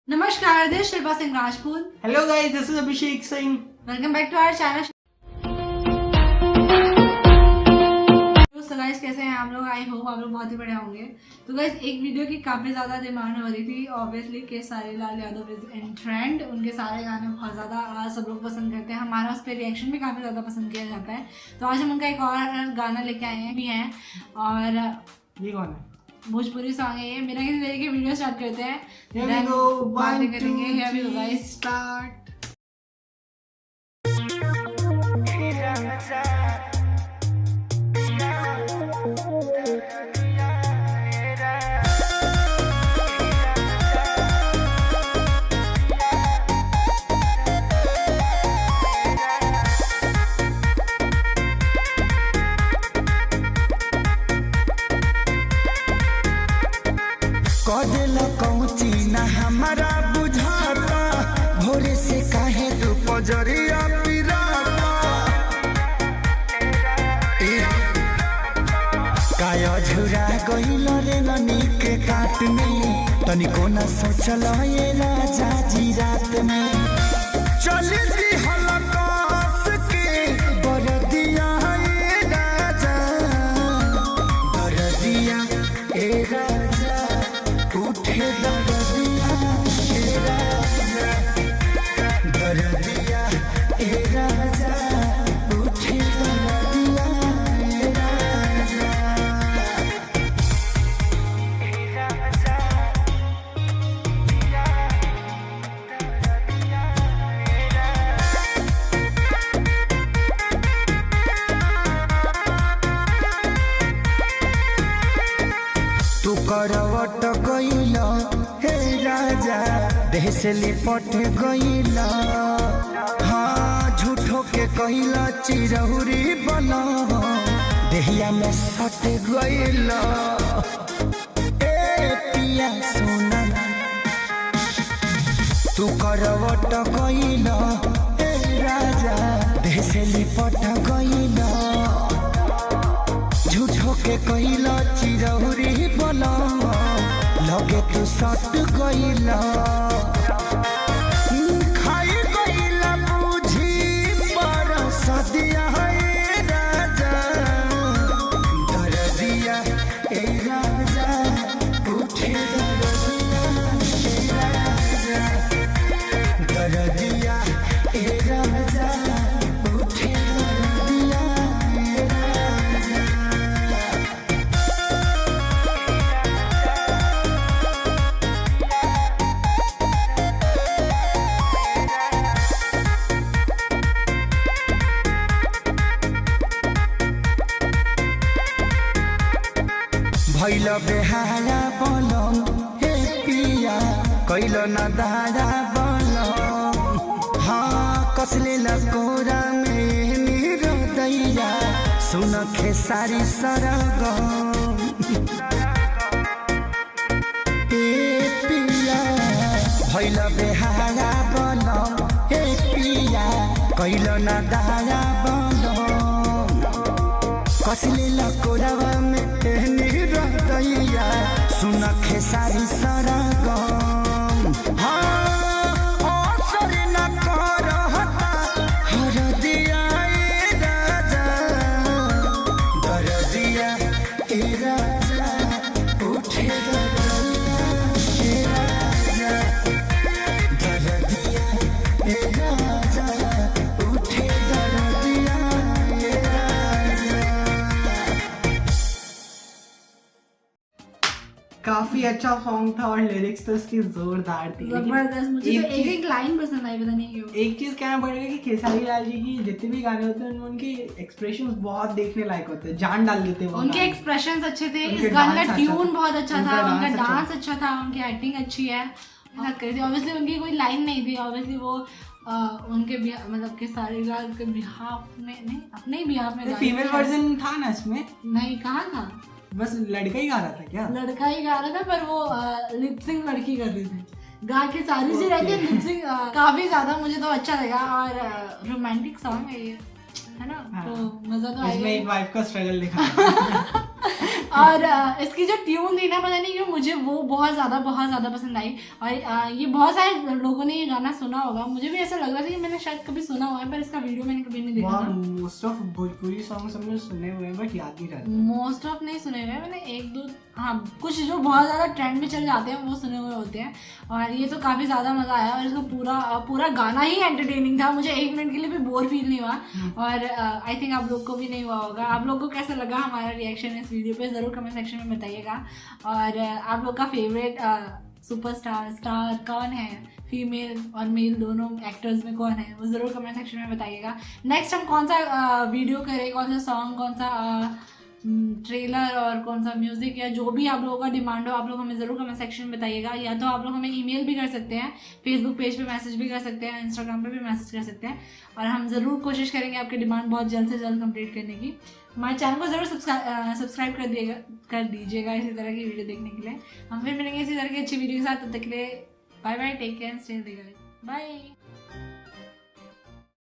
नमस्कार, this Shilpa Singh Rajput. Hello guys, this is Abhishek Singh. Welcome back to our channel. तो guys कैसे हैं आप लोग? आई होप आप लोग बहुत ही बढ़िया होंगे। तो गाइस एक वीडियो की काफी ज्यादा डिमांड हो रही थी। Obviously Khesari Lal Yadav is in trend. उनके सारे गाने बहुत ज्यादा सब लोग पसंद करते हैं। हमारा उस पर रिएक्शन भी काफी ज्यादा पसंद किया जाता है। तो आज हम उनका एक और गाना लेके आए हैं भी हैं। और ये कौन है? भोजपुरी सॉन्ग है ये। बिना किसी तरीके की वीडियो स्टार्ट करते हैं। Here we go, बातें 1, करेंगे। 2, Here we go 3, guys। start। कदेला कौची ना हमारा बुझाता, भोरे से काहे तू पजरिया पिराता। काया झुरा गइल रे ननी के काट में, तनिको ना सोचल ये राजा जी रात में। चली दी हलकास के बरदिया ए राजा, बरदिया ए राजा, उठे दरदिया ए राजा, दरदिया ए राजा, उठे दरदिया ए राजा। तू करवट गइल हे राजा, देह से लिपट गइल। हाँ झूठो के कइल चिरहुरी बना, देहिया में सट गइल। ए पिया सोना, तू करवट गइल हे राजा, देह से लिपट गइल। झूठो के कइला चिरहुरी बना, लगे तू सट गइला। खाई गइला बुझी पर सदिया ए राजा, दरदिया ए राजा, उठे दरदिया ए राजा, दरदिया ए राजा, उठे दरदिया ए राजा। भैल बेहारा बलम हे पिया, कैल न दारा बलम। हाँ कसले लकोरा में निरदैया, सुन खेसारी सरगम। ए पिया भैल बेहारा बलम हे पिया, कैल न दारा बलम। कसले लकोरावा में निरदैया, सुन खेसारी सरगम। हाँ असर न करहता हरदिया ए राजा, दरदिया ए राजा, उठे दरदिया ए राजा, दरदिया ए राजा, उठे दरदिया ए राजा। काफी अच्छा सॉन्ग था और लिरिक्स तो इसकी जोरदार थी। जबरदस्त। मुझे तो एक चीज- एक लाइन पसंद आई, पता नहीं क्यों। एक चीज कहना पड़ेगा कि खेसारी लाल जी की जितने भी गाने होते हैं उनके एक्सप्रेशंस बहुत देखने लाइक होते हैं, जान डाल देते हैं वो उनके गाने। एक्सप्रेशंस अच्छे थे। उनके इस गाने डांस का अच्छा ट्यून था। बहुत अच्छा उनका था, उनका डांस डांस अच्छा था, उनकी एक्टिंग अच्छी है। ऑब्वियसली उनकी कोई लाइन नहीं थी। ऑब्वियसली वो उनके मतलब केसारी लाल के बिहाफ में नहीं, अपने ही बिहाफ में फीमेल वर्जन था ना इसमें? नहीं, कहाँ था? बस लड़का ही गा रहा था क्या? लड़का ही गा रहा था, पर वो लिपसिंग लड़की कर रही थी। गा के सारी सी रहती है लिपसिंग। काफी ज्यादा मुझे तो अच्छा लगा। और रोमांटिक सॉन्ग है ये, है ना? हाँ। तो मजा तो आएगा। इसमें एक वाइफ का स्ट्रगल दिखा और इसकी जो ट्यून थी ना, पता नहीं क्यों मुझे वो बहुत ज़्यादा पसंद आई। और ये बहुत सारे लोगों ने ये गाना सुना होगा, मुझे भी ऐसा लग रहा था कि मैंने शायद कभी सुना हुआ है, पर इसका वीडियो मैंने कभी नहीं देखा। मोस्ट ऑफ भोजपुरी सॉन्ग्स हमने सुने हुए हैं बट याद नहीं रहता। मोस्ट ऑफ नहीं सुने हुए मैंने, एक दो हाँ कुछ जो बहुत ज़्यादा ट्रेंड में चल जाते हैं वो सुने हुए होते हैं। और ये तो काफ़ी ज़्यादा मज़ा आया, और इसका पूरा गाना ही एंटरटेनिंग था, मुझे 1 मिनट के लिए भी बोर फील नहीं हुआ। और आई थिंक आप लोग को भी नहीं हुआ होगा। आप लोग को कैसा लगा हमारा रिएक्शन इस वीडियो पे ज़रूर कमेंट सेक्शन में बताइएगा। और आप लोग का फेवरेट स्टार कौन है, फीमेल और मेल दोनों एक्टर्स में कौन है, वो ज़रूर कमेंट सेक्शन में बताइएगा। नेक्स्ट हम कौन सा वीडियो करें, कौन सा सॉन्ग, कौन सा ट्रेलर और कौन सा म्यूज़िक, या जो भी आप लोगों का डिमांड हो आप लोग हमें ज़रूर कमेंट सेक्शन में बताइएगा। या तो आप लोग हमें ईमेल भी कर सकते हैं, फेसबुक पेज पे मैसेज भी कर सकते हैं, इंस्टाग्राम पे भी मैसेज कर सकते हैं, और हम ज़रूर कोशिश करेंगे आपकी डिमांड बहुत जल्द से जल्द कंप्लीट करने की। हमारे चैनल को ज़रूर सब्सक्राइब कर दीजिएगा इसी तरह की वीडियो देखने के लिए। हम फिर मिलेंगे इसी तरह की अच्छी वीडियो के साथ, तब तक के लिए bye bye, take care, stay healthy guys, by.